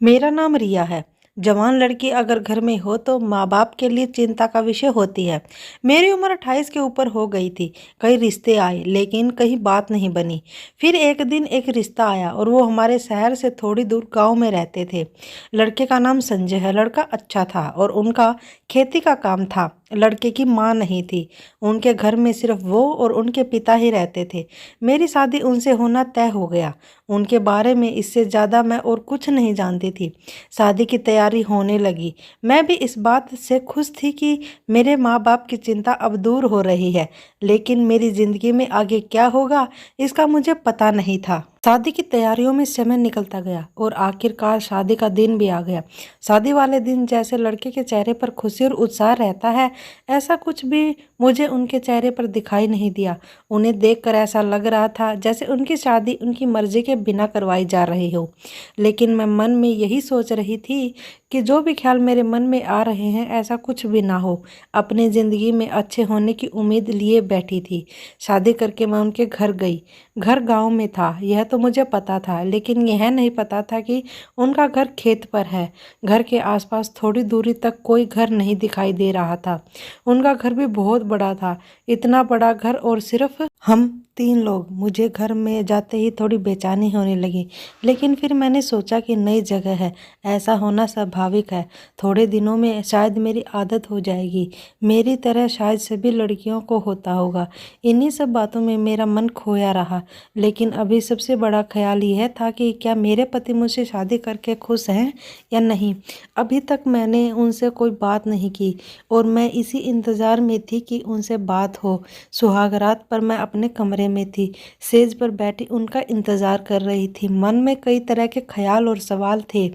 मेरा नाम रिया है। जवान लड़की अगर घर में हो तो माँ बाप के लिए चिंता का विषय होती है। मेरी उम्र 28 के ऊपर हो गई थी। कई रिश्ते आए लेकिन कहीं बात नहीं बनी। फिर एक दिन एक रिश्ता आया और वो हमारे शहर से थोड़ी दूर गांव में रहते थे। लड़के का नाम संजय है। लड़का अच्छा था और उनका खेती का काम था। लड़के की माँ नहीं थी। उनके घर में सिर्फ वो और उनके पिता ही रहते थे। मेरी शादी उनसे होना तय हो गया। उनके बारे में इससे ज़्यादा मैं और कुछ नहीं जानती थी। शादी की तैयारी होने लगी। मैं भी इस बात से खुश थी कि मेरे माँ बाप की चिंता अब दूर हो रही है, लेकिन मेरी ज़िंदगी में आगे क्या होगा इसका मुझे पता नहीं था। शादी की तैयारियों में समय निकलता गया और आखिरकार शादी का दिन भी आ गया। शादी वाले दिन जैसे लड़के के चेहरे पर खुशी और उत्साह रहता है, ऐसा कुछ भी मुझे उनके चेहरे पर दिखाई नहीं दिया। उन्हें देखकर ऐसा लग रहा था जैसे उनकी शादी उनकी मर्जी के बिना करवाई जा रही हो। लेकिन मैं मन में यही सोच रही थी कि जो भी ख्याल मेरे मन में आ रहे हैं ऐसा कुछ भी ना हो। अपनी ज़िंदगी में अच्छे होने की उम्मीद लिए बैठी थी। शादी करके मैं उनके घर गई। घर गांव में था यह तो मुझे पता था, लेकिन यह नहीं पता था कि उनका घर खेत पर है। घर के आसपास थोड़ी दूरी तक कोई घर नहीं दिखाई दे रहा था। उनका घर भी बहुत बड़ा था। इतना बड़ा घर और सिर्फ हम 3 लोग। मुझे घर में जाते ही थोड़ी बेचैनी होने लगी, लेकिन फिर मैंने सोचा कि नई जगह है, ऐसा होना स्वाभाविक है। थोड़े दिनों में शायद मेरी आदत हो जाएगी। मेरी तरह शायद सभी लड़कियों को होता होगा। इन्हीं सब बातों में मेरा मन खोया रहा। लेकिन अभी सबसे बड़ा ख्याल यह था कि क्या मेरे पति मुझसे शादी करके खुश हैं या नहीं। अभी तक मैंने उनसे कोई बात नहीं की और मैं इसी इंतज़ार में थी कि उनसे बात हो। सुहागरात पर मैं अपने कमरे में थी, सेज पर बैठी उनका इंतज़ार कर रही थी। मन में कई तरह के ख्याल और सवाल थे।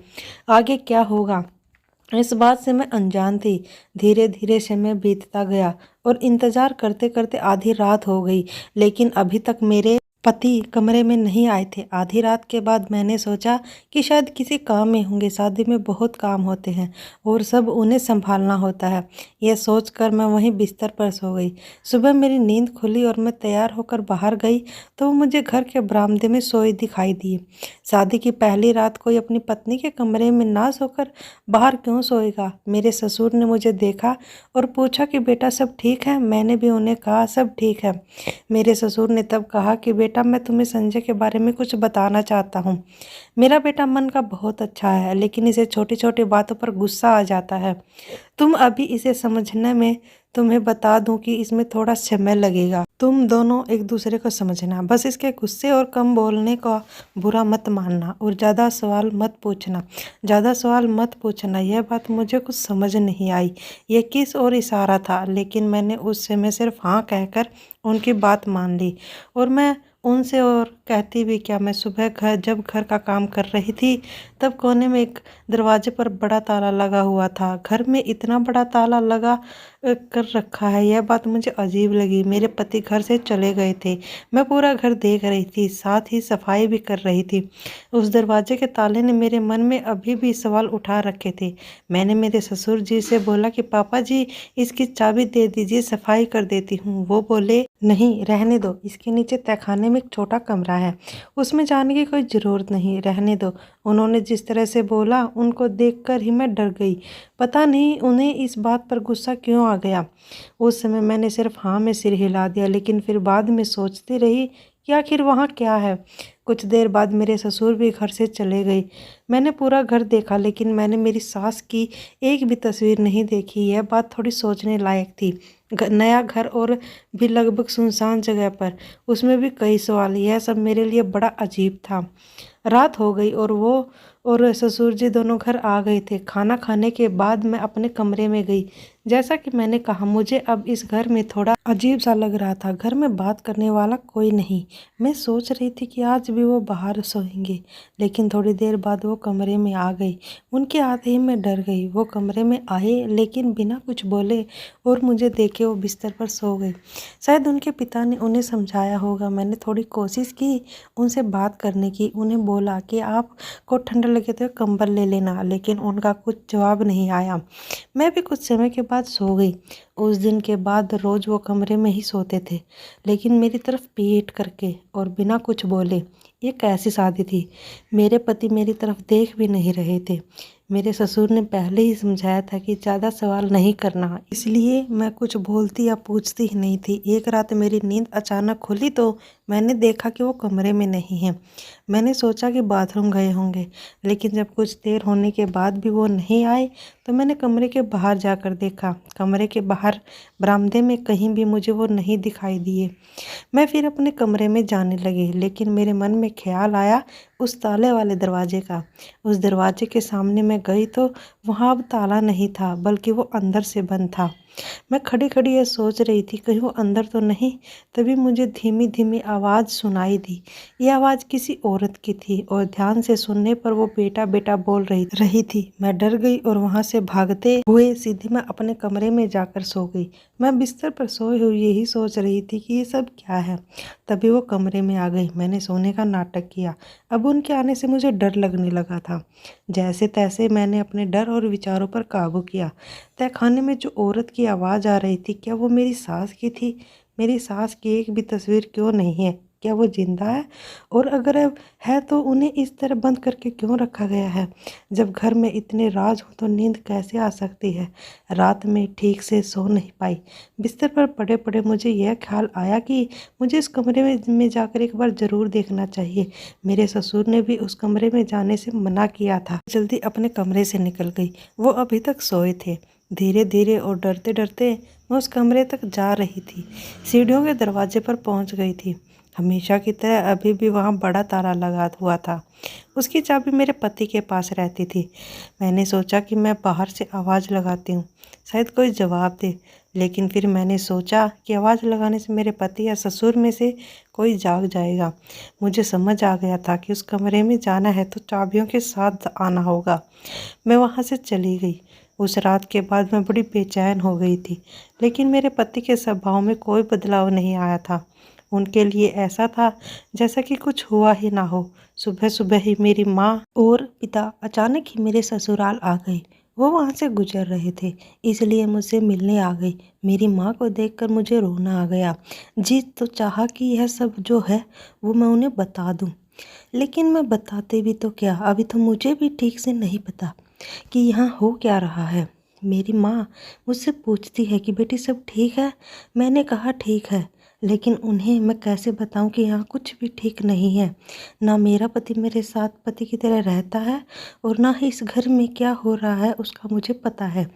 आगे क्या होगा इस बात से मैं अनजान थी। धीरे धीरे समय बीतता गया और इंतज़ार करते करते आधी रात हो गई, लेकिन अभी तक मेरे पति कमरे में नहीं आए थे। आधी रात के बाद मैंने सोचा कि शायद किसी काम में होंगे। शादी में बहुत काम होते हैं और सब उन्हें संभालना होता है। यह सोचकर मैं वहीं बिस्तर पर सो गई। सुबह मेरी नींद खुली और मैं तैयार होकर बाहर गई तो वो मुझे घर के बरामदे में सोए दिखाई दिए। शादी की पहली रात कोई अपनी पत्नी के कमरे में ना सोकर बाहर क्यों सोएगा। मेरे ससुर ने मुझे देखा और पूछा कि बेटा सब ठीक है। मैंने भी उन्हें कहा सब ठीक है। मेरे ससुर ने तब कहा कि बेटा मैं तुम्हें संजय के बारे में कुछ बताना चाहता हूँ। मेरा बेटा मन का बहुत अच्छा है, लेकिन इसे छोटी छोटी बातों पर गुस्सा आ जाता है। तुम अभी इसे समझने में तुम्हें बता दूं कि इसमें थोड़ा समय लगेगा। तुम दोनों एक दूसरे को समझना, बस इसके गुस्से और कम बोलने का बुरा मत मानना और ज़्यादा सवाल मत पूछना। ज़्यादा सवाल मत पूछना, यह बात मुझे कुछ समझ नहीं आई। यह किस और इशारा था, लेकिन मैंने उस समय सिर्फ हाँ कहकर उनकी बात मान ली। और मैं उनसे और कहती भी क्या। मैं सुबह जब घर का काम कर रही थी तब कोने में एक दरवाजे पर बड़ा ताला लगा हुआ था। घर में इतना बड़ा ताला लगा कर रखा है, यह बात मुझे अजीब लगी। मेरे पति घर से चले गए थे। मैं पूरा घर देख रही थी, साथ ही सफाई भी कर रही थी। उस दरवाजे के ताले ने मेरे मन में अभी भी सवाल उठा रखे थे। मैंने मेरे ससुर जी से बोला कि पापा जी इसकी चाबी दे दीजिए, सफाई कर देती हूँ। वो बोले नहीं रहने दो, इसके नीचे तहखाने में एक छोटा कमरा है, उसमें जाने की कोई ज़रूरत नहीं, रहने दो। उन्होंने जिस तरह से बोला उनको देखकर ही मैं डर गई। पता नहीं उन्हें इस बात पर गुस्सा क्यों आ गया। उस समय मैंने सिर्फ हाँ में सिर हिला दिया, लेकिन फिर बाद में सोचती रही कि आखिर वहाँ क्या है। कुछ देर बाद मेरे ससुर भी घर से चले गए। मैंने पूरा घर देखा, लेकिन मैंने मेरी सास की एक भी तस्वीर नहीं देखी। यह बात थोड़ी सोचने लायक थी। नया घर और भी लगभग सुनसान जगह पर, उसमें भी कई सवाल। यह सब मेरे लिए बड़ा अजीब था। रात हो गई और वो और ससुर जी दोनों घर आ गए थे। खाना खाने के बाद मैं अपने कमरे में गई। जैसा कि मैंने कहा, मुझे अब इस घर में थोड़ा अजीब सा लग रहा था। घर में बात करने वाला कोई नहीं। मैं सोच रही थी कि आज भी वो बाहर सोएंगे, लेकिन थोड़ी देर बाद वो कमरे में आ गई। उनके आते ही मैं डर गई। वो कमरे में आए लेकिन बिना कुछ बोले और मुझे देखे वो बिस्तर पर सो गए। शायद उनके पिता ने उन्हें समझाया होगा। मैंने थोड़ी कोशिश की उनसे बात करने की। उन्हें बोला कि आपको ठंड लगे थे कंबल ले लेना, लेकिन उनका कुछ जवाब नहीं आया। मैं भी कुछ समय के बाद सो गई। उस दिन के बाद रोज़ वो कमरे में ही सोते थे, लेकिन मेरी तरफ पीठ करके और बिना कुछ बोले। ये कैसी शादी थी? मेरे पति मेरी तरफ देख भी नहीं रहे थे। मेरे ससुर ने पहले ही समझाया था कि ज़्यादा सवाल नहीं करना, इसलिए मैं कुछ बोलती या पूछती ही नहीं थी। एक रात मेरी नींद अचानक खुली तो मैंने देखा कि वो कमरे में नहीं है। मैंने सोचा कि बाथरूम गए होंगे, लेकिन जब कुछ देर होने के बाद भी वो नहीं आए तो मैंने कमरे के बाहर जाकर देखा। कमरे के बाहर बरामदे में कहीं भी मुझे वो नहीं दिखाई दिए। मैं फिर अपने कमरे में जाने लगी, लेकिन मेरे मन में ख्याल आया उस ताले वाले दरवाजे का। उस दरवाजे के सामने मैं गई तो वहाँ अब ताला नहीं था, बल्कि वो अंदर से बंद था। मैं खड़ी खड़ी ये सोच रही थी कहीं वो अंदर तो नहीं। तभी मुझे धीमी धीमी आवाज़ सुनाई दी। ये आवाज़ किसी औरत की थी और ध्यान से सुनने पर वो बेटा बेटा बोल रही थी। मैं डर गई और वहाँ से भागते हुए सीधे मैं अपने कमरे में जाकर सो गई। मैं बिस्तर पर सोई हुई यही सोच रही थी कि ये सब क्या है। तभी वो कमरे में आ गई। मैंने सोने का नाटक किया। अब उनके आने से मुझे डर लगने लगा था। जैसे तैसे मैंने अपने डर और विचारों पर काबू किया। तहखाने में जो औरत की आवाज़ आ रही थी, क्या वो मेरी सास की थी? मेरी सास की एक भी तस्वीर क्यों नहीं है? क्या वो जिंदा है? और अगर अब है तो उन्हें इस तरह बंद करके क्यों रखा गया है? जब घर में इतने राज हो तो नींद कैसे आ सकती है? रात में ठीक से सो नहीं पाई। बिस्तर पर पड़े पड़े मुझे यह ख्याल आया कि मुझे इस कमरे में जाकर एक बार ज़रूर देखना चाहिए। मेरे ससुर ने भी उस कमरे में जाने से मना किया था। जल्दी अपने कमरे से निकल गई। वो अभी तक सोए थे। धीरे धीरे और डरते डरते मैं उस कमरे तक जा रही थी। सीढ़ियों के दरवाजे पर पहुंच गई थी। हमेशा की तरह अभी भी वहाँ बड़ा ताला लगा हुआ था। उसकी चाबी मेरे पति के पास रहती थी। मैंने सोचा कि मैं बाहर से आवाज़ लगाती हूँ, शायद कोई जवाब दे। लेकिन फिर मैंने सोचा कि आवाज़ लगाने से मेरे पति या ससुर में से कोई जाग जाएगा। मुझे समझ आ गया था कि उस कमरे में जाना है तो चाबियों के साथ आना होगा। मैं वहाँ से चली गई। उस रात के बाद मैं बड़ी बेचैन हो गई थी, लेकिन मेरे पति के स्वभाव में कोई बदलाव नहीं आया था। उनके लिए ऐसा था जैसा कि कुछ हुआ ही ना हो। सुबह सुबह ही मेरी माँ और पिता अचानक ही मेरे ससुराल आ गए। वो वहाँ से गुजर रहे थे, इसलिए मुझसे मिलने आ गई। मेरी माँ को देखकर मुझे रोना आ गया। जी तो चाहा कि यह सब जो है वो मैं उन्हें बता दूँ, लेकिन मैं बताते भी तो क्या, अभी तो मुझे भी ठीक से नहीं पता कि यहाँ हो क्या रहा है। मेरी माँ मुझसे पूछती है कि बेटी सब ठीक है। मैंने कहा ठीक है, लेकिन उन्हें मैं कैसे बताऊं कि यहाँ कुछ भी ठीक नहीं है। ना मेरा पति मेरे साथ पति की तरह रहता है और ना ही इस घर में क्या हो रहा है उसका मुझे पता है।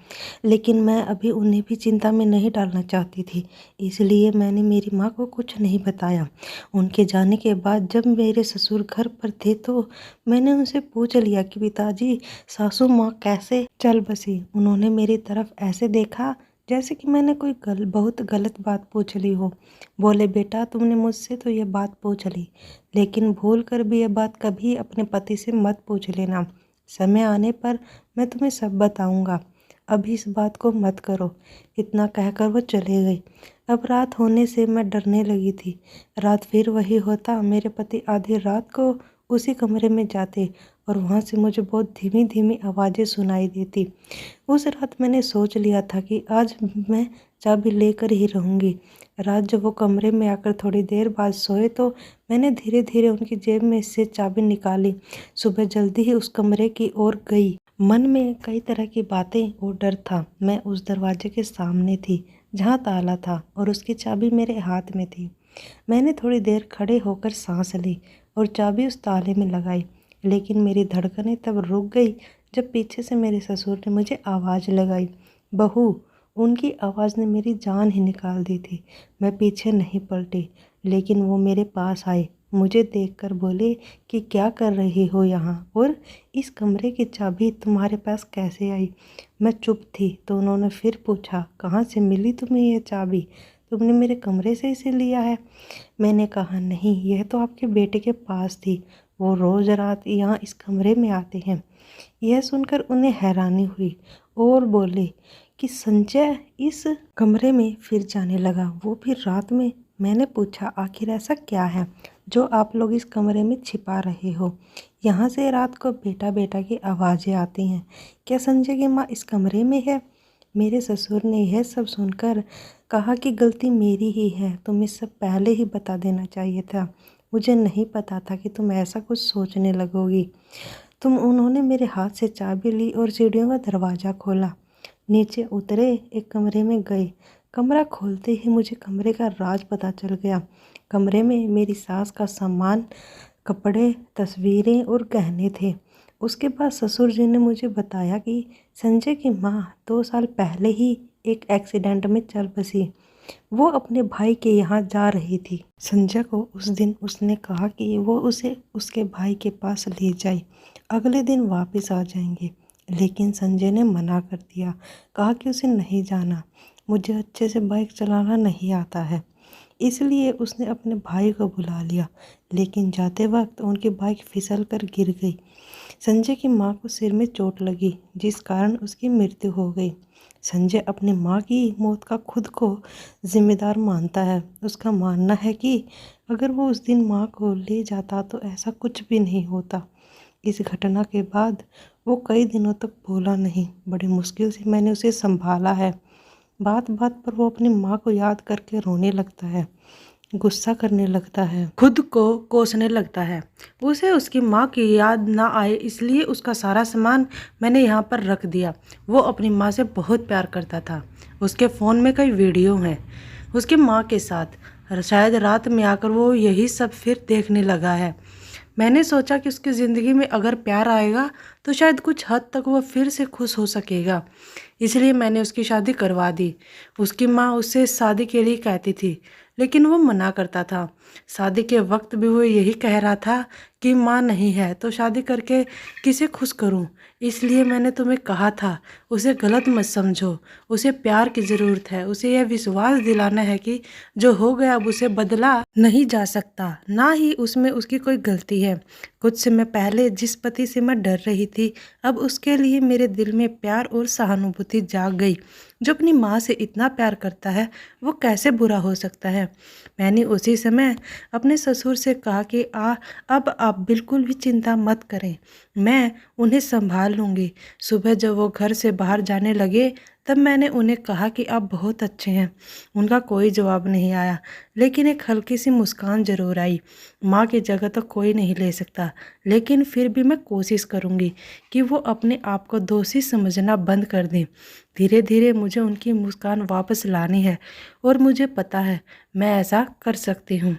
लेकिन मैं अभी उन्हें भी चिंता में नहीं डालना चाहती थी, इसलिए मैंने मेरी माँ को कुछ नहीं बताया। उनके जाने के बाद जब मेरे ससुर घर पर थे तो मैंने उनसे पूछ लिया कि पिताजी सासू माँ कैसे? चल बसी। उन्होंने मेरी तरफ ऐसे देखा जैसे कि मैंने कोई बहुत गलत बात पूछ ली हो। बोले बेटा तुमने मुझसे तो ये बात पूछ ली, लेकिन भूल कर भी ये बात कभी अपने पति से मत पूछ लेना। समय आने पर मैं तुम्हें सब बताऊंगा, अभी इस बात को मत करो। इतना कहकर वो चले गई। अब रात होने से मैं डरने लगी थी। रात फिर वही होता। मेरे पति आधी रात को उसी कमरे में जाते और वहाँ से मुझे बहुत धीमी धीमी आवाज़ें सुनाई देती। उस रात मैंने सोच लिया था कि आज मैं चाबी लेकर ही रहूँगी। रात जब वो कमरे में आकर थोड़ी देर बाद सोए तो मैंने धीरे धीरे उनकी जेब में से चाबी निकाली। सुबह जल्दी ही उस कमरे की ओर गई। मन में कई तरह की बातें और डर था। मैं उस दरवाजे के सामने थी जहाँ ताला था और उसकी चाबी मेरे हाथ में थी। मैंने थोड़ी देर खड़े होकर सांस ली और चाबी उस ताले में लगाई, लेकिन मेरी धड़कनें तब रुक गई जब पीछे से मेरे ससुर ने मुझे आवाज़ लगाई, बहू। उनकी आवाज़ ने मेरी जान ही निकाल दी थी। मैं पीछे नहीं पलटी, लेकिन वो मेरे पास आए। मुझे देखकर बोले कि क्या कर रही हो यहाँ और इस कमरे की चाबी तुम्हारे पास कैसे आई? मैं चुप थी तो उन्होंने फिर पूछा, कहाँ से मिली तुम्हें यह चाबी? तुमने मेरे कमरे से इसे लिया है? मैंने कहा नहीं, यह तो आपके बेटे के पास थी। वो रोज़ रात यहाँ इस कमरे में आते हैं। यह सुनकर उन्हें हैरानी हुई और बोले कि संजय इस कमरे में फिर जाने लगा, वो भी रात में। मैंने पूछा आखिर ऐसा क्या है जो आप लोग इस कमरे में छिपा रहे हो? यहाँ से रात को बेटा बेटा की आवाज़ें आती हैं। क्या संजय की माँ इस कमरे में है? मेरे ससुर ने यह सब सुनकर कहा कि गलती मेरी ही है, तुम्हें सब पहले ही बता देना चाहिए था। मुझे नहीं पता था कि तुम ऐसा कुछ सोचने लगोगी। उन्होंने मेरे हाथ से चाबी ली और सीढ़ियों का दरवाज़ा खोला। नीचे उतरे, एक कमरे में गए। कमरा खोलते ही मुझे कमरे का राज पता चल गया। कमरे में मेरी सास का सामान, कपड़े, तस्वीरें और गहने थे। उसके बाद ससुर जी ने मुझे बताया कि संजय की माँ 2 साल पहले ही एक एक्सीडेंट में चल बसी। वो अपने भाई के यहाँ जा रही थी। संजय को उस दिन उसने कहा कि वो उसे उसके भाई के पास ले जाए, अगले दिन वापस आ जाएंगे। लेकिन संजय ने मना कर दिया, कहा कि उसे नहीं जाना, मुझे अच्छे से बाइक चलाना नहीं आता है। इसलिए उसने अपने भाई को बुला लिया, लेकिन जाते वक्त उनकी बाइक फिसल कर गिर गई। संजय की माँ को सिर में चोट लगी, जिस कारण उसकी मृत्यु हो गई। संजय अपनी माँ की मौत का खुद को जिम्मेदार मानता है। उसका मानना है कि अगर वो उस दिन माँ को ले जाता तो ऐसा कुछ भी नहीं होता। इस घटना के बाद वो कई दिनों तक बोला नहीं। बड़ी मुश्किल से मैंने उसे संभाला है। बात बात पर वो अपनी माँ को याद करके रोने लगता है, गुस्सा करने लगता है, खुद को कोसने लगता है। उसे उसकी माँ की याद ना आए इसलिए उसका सारा सामान मैंने यहाँ पर रख दिया। वो अपनी माँ से बहुत प्यार करता था। उसके फ़ोन में कई वीडियो हैं उसकी माँ के साथ। शायद रात में आकर वो यही सब फिर देखने लगा है। मैंने सोचा कि उसकी ज़िंदगी में अगर प्यार आएगा तो शायद कुछ हद तक वो फिर से खुश हो सकेगा। इसलिए मैंने उसकी शादी करवा दी। उसकी माँ उससे शादी के लिए कहती थी, लेकिन वो मना करता था। शादी के वक्त भी वो यही कह रहा था कि माँ नहीं है तो शादी करके किसे खुश करूँ। इसलिए मैंने तुम्हें कहा था, उसे गलत मत समझो। उसे प्यार की ज़रूरत है। उसे यह विश्वास दिलाना है कि जो हो गया अब उसे बदला नहीं जा सकता, ना ही उसमें उसकी कोई गलती है। कुछ समय पहले जिस पति से मैं डर रही थी, अब उसके लिए मेरे दिल में प्यार और सहानुभूति जाग गई। जो अपनी माँ से इतना प्यार करता है वो कैसे बुरा हो सकता है। मैंने उसी समय अपने ससुर से कहा कि अब आप बिल्कुल भी चिंता मत करें, मैं उन्हें संभाल लूँगी। सुबह जब वो घर से बाहर जाने लगे तब मैंने उन्हें कहा कि आप बहुत अच्छे हैं। उनका कोई जवाब नहीं आया, लेकिन एक हल्की सी मुस्कान ज़रूर आई। माँ की जगह तो कोई नहीं ले सकता, लेकिन फिर भी मैं कोशिश करूँगी कि वो अपने आप को दोषी समझना बंद कर दें। धीरे धीरे मुझे उनकी मुस्कान वापस लानी है और मुझे पता है मैं ऐसा कर सकती हूँ।